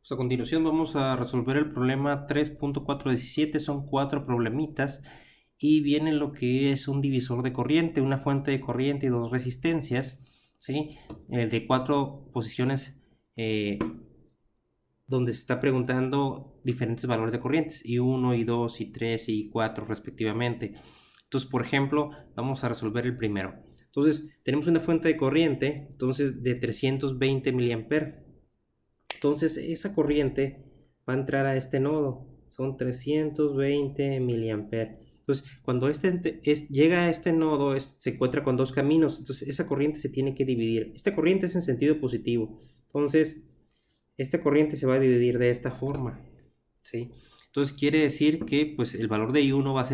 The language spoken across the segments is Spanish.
Pues a continuación vamos a resolver el problema 3.417, son 4 problemitas y viene lo que es un divisor de corriente, una fuente de corriente y 2 resistencias, ¿sí? De 4 posiciones donde se está preguntando diferentes valores de corrientes, I1, I2, I3 y I4 respectivamente. Entonces, por ejemplo, vamos a resolver el primero. Entonces, tenemos una fuente de corriente, entonces de 320 mA. Entonces esa corriente va a entrar a este nodo, son 320 mA. Entonces cuando llega a este nodo se encuentra con dos caminos, entonces esa corriente se tiene que dividir. Esta corriente es en sentido positivo, entonces esta corriente se va a dividir de esta forma, ¿sí? Entonces quiere decir que pues, el valor de I1 va a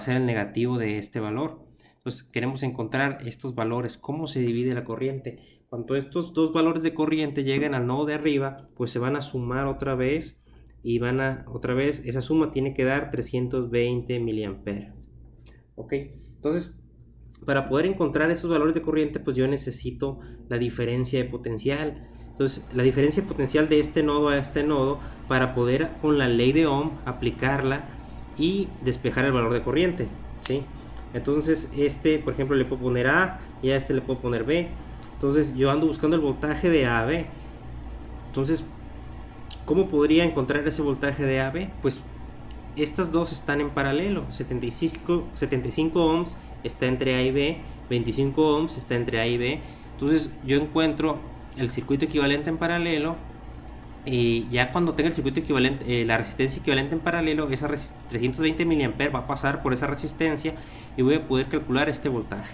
ser el negativo de este valor. Entonces queremos encontrar estos valores, cómo se divide la corriente. Cuando estos dos valores de corriente lleguen al nodo de arriba, pues se van a sumar otra vez y esa suma tiene que dar 320 mA. ¿Ok? Entonces, para poder encontrar esos valores de corriente, pues yo necesito la diferencia de potencial. Entonces, la diferencia de potencial de este nodo a este nodo, para poder con la ley de Ohm aplicarla y despejar el valor de corriente, ¿sí? Entonces, por ejemplo, le puedo poner A y a este le puedo poner B. Entonces, yo ando buscando el voltaje de AB. Entonces, ¿cómo podría encontrar ese voltaje de AB? Pues estas dos están en paralelo. 75 ohms está entre A y B, 25 ohms está entre A y B. Entonces yo encuentro el circuito equivalente en paralelo y ya cuando tenga el circuito equivalente, la resistencia equivalente en paralelo, esa 320 mA va a pasar por esa resistencia y voy a poder calcular este voltaje.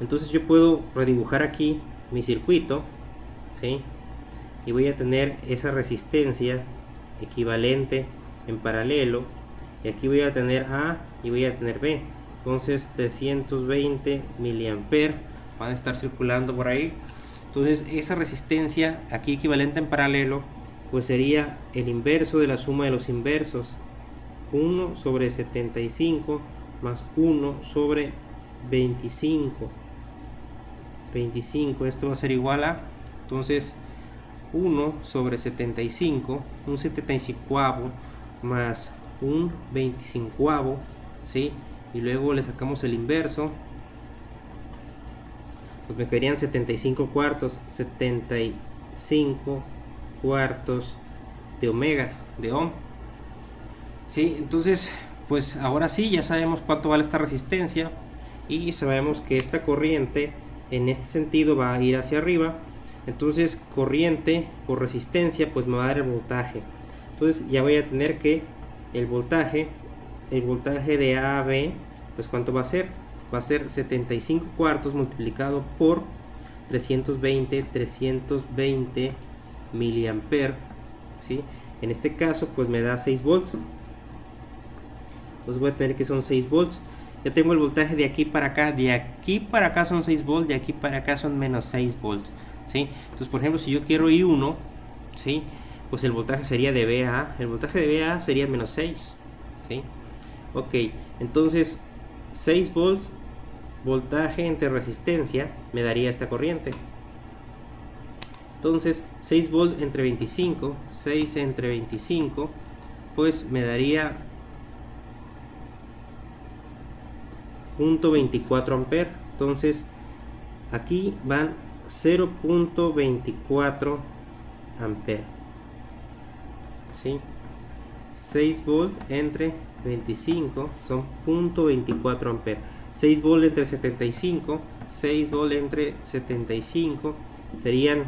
Entonces yo puedo redibujar aquí mi circuito, ¿sí? Y voy a tener esa resistencia equivalente en paralelo, y aquí voy a tener A y voy a tener B. Entonces 320 mA van a estar circulando por ahí. Entonces esa resistencia aquí equivalente en paralelo pues sería el inverso de la suma de los inversos, 1 sobre 75 más 1 sobre 25. Esto va a ser igual a, entonces 1 sobre 75, un 75avo más un 25avo, ¿sí? Y luego le sacamos el inverso, pues me quedarían 75 cuartos, 75 cuartos de omega, de ohm, ¿sí? Entonces, pues ahora sí, ya sabemos cuánto vale esta resistencia y sabemos que esta corriente en este sentido va a ir hacia arriba. Entonces corriente por resistencia pues me va a dar el voltaje. Entonces ya voy a tener que el voltaje de A a B, pues ¿cuánto va a ser? Va a ser 75 cuartos multiplicado por 320 miliamper, ¿sí? En este caso pues me da 6 volts. Entonces voy a tener que son 6 volts. Ya tengo el voltaje de aquí para acá son 6 volts, de aquí para acá son menos 6 volts, ¿sí? Entonces, por ejemplo, si yo quiero I1, ¿sí? Pues el voltaje sería de B a A, el voltaje de B a A sería menos 6, ¿sí? Ok, entonces 6 volts, voltaje entre resistencia, me daría esta corriente. Entonces 6 volts entre 25, 6 entre 25, pues me daría 0.24 amperes. Entonces aquí van 0.24 amperes, ¿sí? 6 volts entre 25 son 0.24 amperes. 6 volts entre 75, 6 volts entre 75 serían,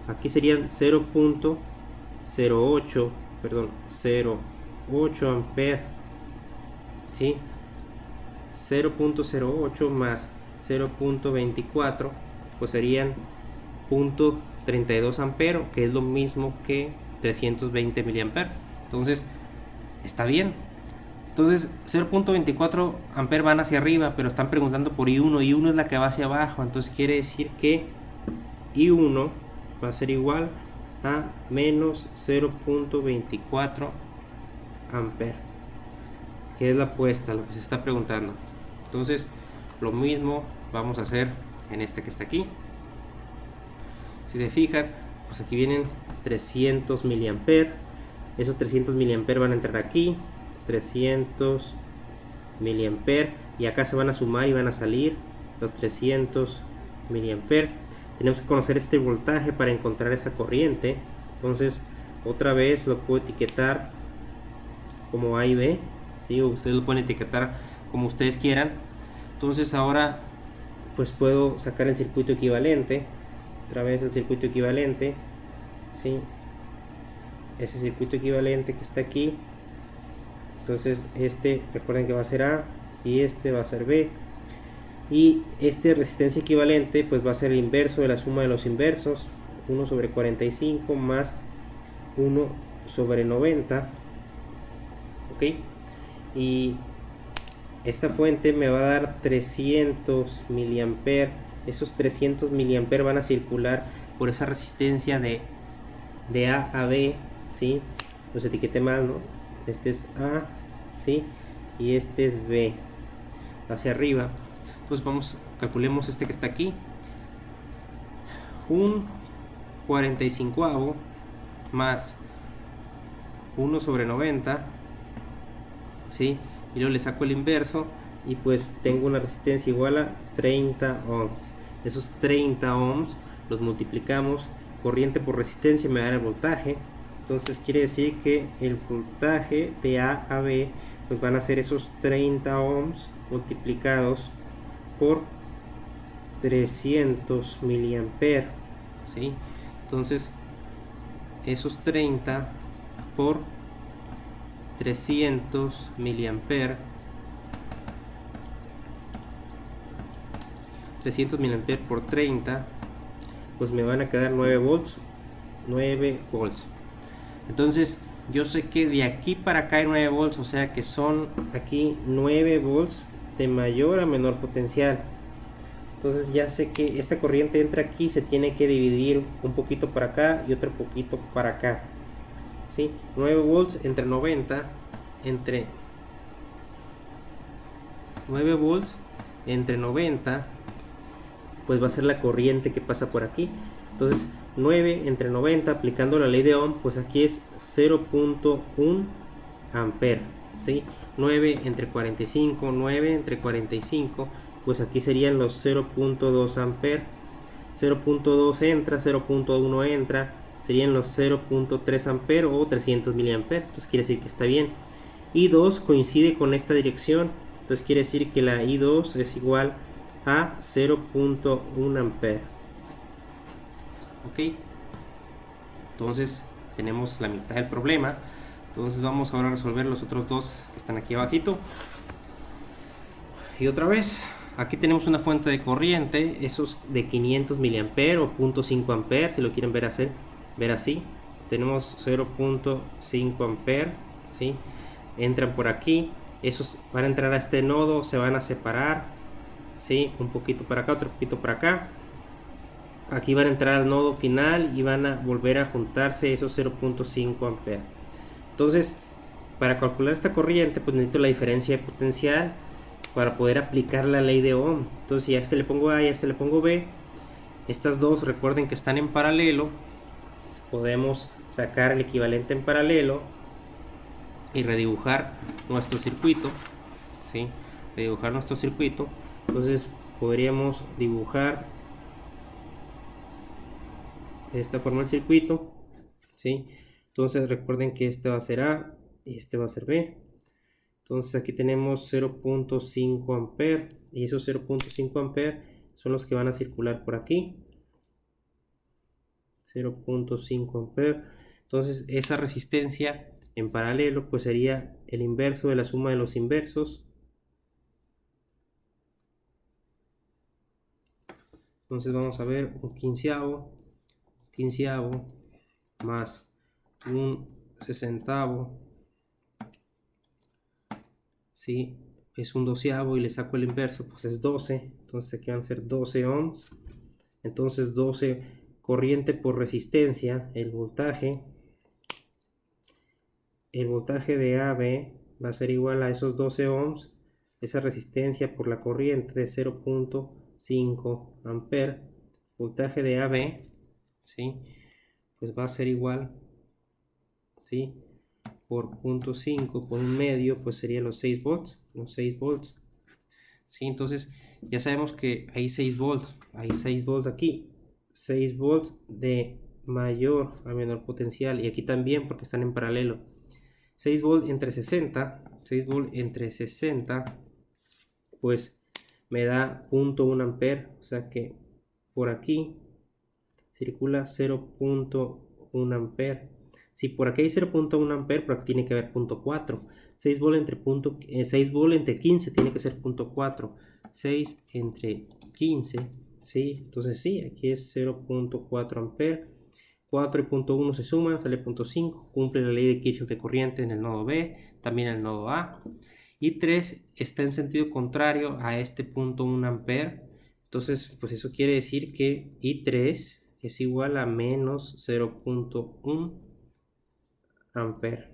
aquí serían 0.08, perdón, 0.8 amperes, ¿sí? 0.08 más 0.24 pues serían 0.32 amperes, que es lo mismo que 320 mA. Entonces está bien. Entonces 0.24 amperes van hacia arriba, pero están preguntando por I1. I1 es la que va hacia abajo, entonces quiere decir que I1 va a ser igual a menos 0.24 amperes, que es la apuesta, lo que se está preguntando. Entonces lo mismo vamos a hacer en este que está aquí. Si se fijan, pues aquí vienen 300 miliamperes. Esos 300 miliamperes van a entrar aquí, 300 miliamperes, y acá se van a sumar y van a salir los 300 miliamperes. Tenemos que conocer este voltaje para encontrar esa corriente. Entonces otra vez lo puedo etiquetar como A y B, ¿sí? O ustedes lo pueden etiquetar como ustedes quieran. Entonces ahora pues puedo sacar el circuito equivalente. Otra vez el circuito equivalente, ¿sí? Ese circuito equivalente que está aquí. Entonces este, recuerden que va a ser A y este va a ser B. Y este resistencia equivalente pues va a ser el inverso de la suma de los inversos, 1 sobre 45 más 1 sobre 90. Ok, y esta fuente me va a dar 300 miliamperes. Esos 300 miliamperes van a circular por esa resistencia de A a B, ¿sí? Los etiqueté mal, ¿no? Este es A, ¿sí? Y este es B, hacia arriba. Entonces calculemos este que está aquí. Un 45avo más 1 sobre 90, ¿sí? Y luego le saco el inverso y pues tengo una resistencia igual a 30 ohms. Esos 30 ohms los multiplicamos corriente por resistencia, me da el voltaje. Entonces quiere decir que el voltaje de A a B pues van a ser esos 30 ohms multiplicados por 300 miliamperes, ¿sí? Entonces esos 30 por 300 miliamperes, 300 miliamperes por 30, pues me van a quedar 9 volts. 9 volts. Entonces yo sé que de aquí para acá hay 9 volts, o sea que son aquí 9 volts de mayor a menor potencial. Entonces ya sé que esta corriente entra aquí, se tiene que dividir un poquito para acá y otro poquito para acá, ¿sí? 9 volts entre 90, entre 9 volts entre 90, pues va a ser la corriente que pasa por aquí. Entonces 9 entre 90, aplicando la ley de Ohm, pues aquí es 0.1 ampere, ¿sí? 9 entre 45, 9 entre 45, pues aquí serían los 0.2 ampere. 0.2 entra, 0.1 entra, serían los 0.3 ampere o 300 miliamperes. Entonces quiere decir que está bien. I2 coincide con esta dirección, entonces quiere decir que la I2 es igual a 0.1 ampere. Ok, entonces tenemos la mitad del problema. Entonces vamos ahora a resolver los otros dos que están aquí abajito. Y otra vez, aquí tenemos una fuente de corriente, esos de 500 miliamperes o 0.5 ampere, si lo quieren ver así. Tenemos 0.5 ampere, ¿sí? Entran por aquí, esos van a entrar a este nodo, se van a separar, ¿sí? Un poquito para acá, otro poquito para acá. Aquí van a entrar al nodo final y van a volver a juntarse esos 0.5 ampere. Entonces, para calcular esta corriente, pues necesito la diferencia de potencial para poder aplicar la ley de Ohm. Entonces, si a este le pongo A y a este le pongo B, estas dos recuerden que están en paralelo, podemos sacar el equivalente en paralelo y redibujar nuestro circuito, ¿sí? Redibujar nuestro circuito. Entonces podríamos dibujar de esta forma el circuito, ¿sí? Entonces recuerden que este va a ser A y este va a ser B. Entonces aquí tenemos 0.5 ampere y esos 0.5 ampere son los que van a circular por aquí. 0.5 ampere. Entonces esa resistencia en paralelo pues sería el inverso de la suma de los inversos. Entonces vamos a ver un quinceavo más un sesentavo, ¿sí? Es un doceavo y le saco el inverso, pues es 12. Entonces aquí van a ser 12 ohms. Entonces 12 corriente por resistencia, el voltaje de AB va a ser igual a esos 12 ohms, esa resistencia por la corriente de 0.5 ampere, voltaje de AB, ¿sí? Pues va a ser igual, ¿sí? Por 0.5 por un medio, pues sería los 6 volts, ¿sí? Entonces ya sabemos que hay 6 volts, aquí, 6 volts de mayor a menor potencial, y aquí también porque están en paralelo. 6 volts entre 60, pues me da 0.1 ampere, o sea que por aquí circula 0.1 ampere. Si por aquí hay 0.1 ampere, por aquí tiene que haber 0.4. 6 volt entre 6 volt entre 15 tiene que ser 0.4. 6 entre 15, ¿sí? Entonces sí, aquí es 0.4 ampere. 4 y 0.1 se suman, sale 0.5. Cumple la ley de Kirchhoff de corriente en el nodo B, también en el nodo A. Y 3 está en sentido contrario a este 0.1 ampere. Entonces, pues eso quiere decir que I3 es igual a menos 0.1 ampere.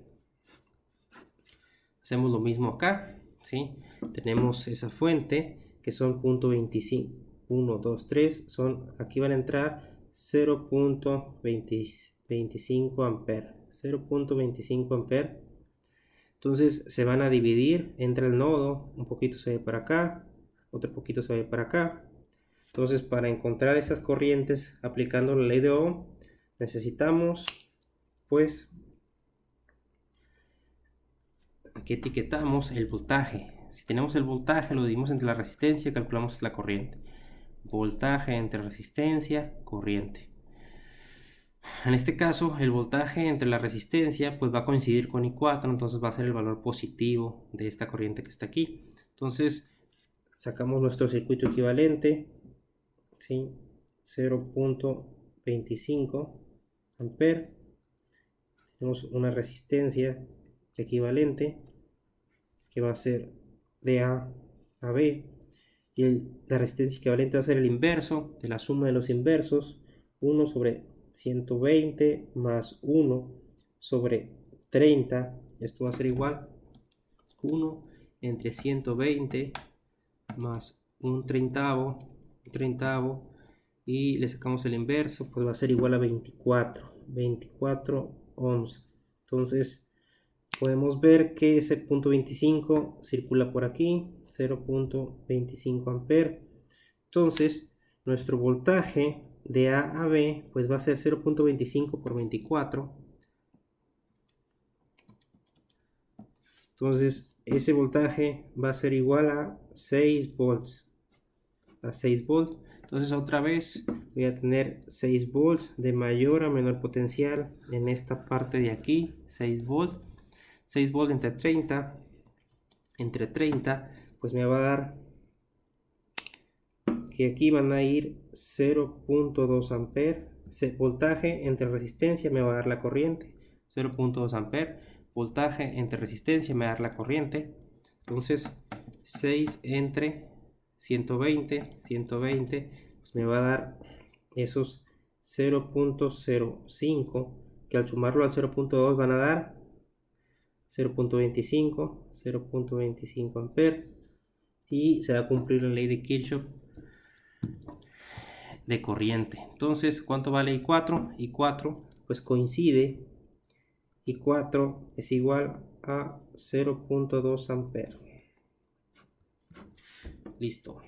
Hacemos lo mismo acá, ¿sí? Tenemos esa fuente que son 0.25, 1, 2, 3, aquí van a entrar 0.25 ampere, 0.25 ampere. Entonces se van a dividir entre el nodo, un poquito se ve para acá, otro poquito se ve para acá. Entonces para encontrar esas corrientes aplicando la ley de Ohm necesitamos, pues, aquí etiquetamos el voltaje. Si tenemos el voltaje, lo dividimos entre la resistencia y calculamos la corriente. Voltaje entre resistencia, corriente. En este caso, el voltaje entre la resistencia pues va a coincidir con I4, entonces va a ser el valor positivo de esta corriente que está aquí. Entonces, sacamos nuestro circuito equivalente, ¿sí? 0.25 ampere. Tenemos una resistencia equivalente que va a ser de A a B, y la resistencia equivalente va a ser el inverso de la suma de los inversos, 1 sobre 120 más 1 sobre 30. Esto va a ser igual 1 entre 120 más un treintavo, y le sacamos el inverso, pues va a ser igual a 24 ohms. Entonces podemos ver que ese punto 25 circula por aquí, 0.25 ampere. Entonces nuestro voltaje de A a B pues va a ser 0.25 por 24. Entonces ese voltaje va a ser igual a 6 volts. Entonces otra vez voy a tener 6 volts de mayor a menor potencial en esta parte de aquí, 6 volts. 6 volts entre 30, pues me va a dar que aquí van a ir 0.2 ampere. Voltaje entre resistencia me va a dar la corriente, 0.2 ampere. Voltaje entre resistencia me va a dar la corriente. Entonces 6 entre 120, pues me va a dar esos 0.05, que al sumarlo al 0.2 van a dar 0.25 ampere, y se va a cumplir la ley de Kirchhoff de corriente. Entonces, ¿cuánto vale I4? I4 pues coincide, I4 es igual a 0.2 ampere. Listo.